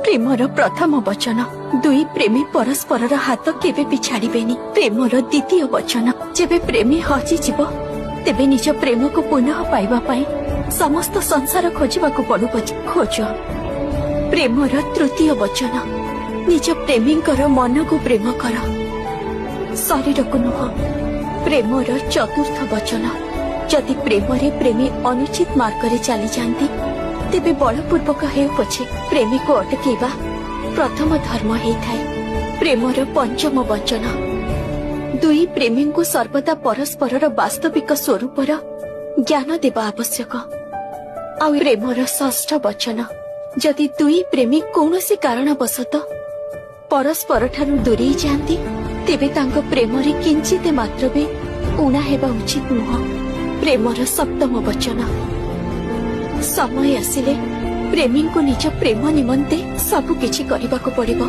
Premiere प्रथम वचन दुई प्रेमी परस्पर हाथ केबे भी छाड़िबेनी। प्रेमर द्वितीय वचन जेबे प्रेमी हजिଯିब तेबे निज प्रेम को पुनः पाइबा पाई समस्त संसार खोजवा को पड़ू खोज। प्रेमर तृतीय वचन निज प्रेमींकर मन को प्रेम कर शरीर को नुह। प्रेमर चतुर्थ वचन जदि प्रेम रे प्रेमी अनुचित मार्ग रे चली जाती तेबे बलपूर्वक हे पछे प्रेमी को अटकेबा प्रथम धर्म हेइथाय। प्रेमर पंचम वचन दुई प्रेमी को सर्वदा परस्पर वास्तविक स्वरूपर ज्ञान देवा आवश्यक। आ प्रेमर षष्ठ वचन जदि दुई प्रेमी कौनसी कारणवशत परस्पर ठारू दूरेई जाती तेबे तांको प्रेम रे किंचित मात्र भी ऊणा हेबा उचित नुह। प्रेमर सप्तम वचन समय आसिले प्रेमी को निज प्रेम निमंते सबु किछि करिबा को पड़िबो।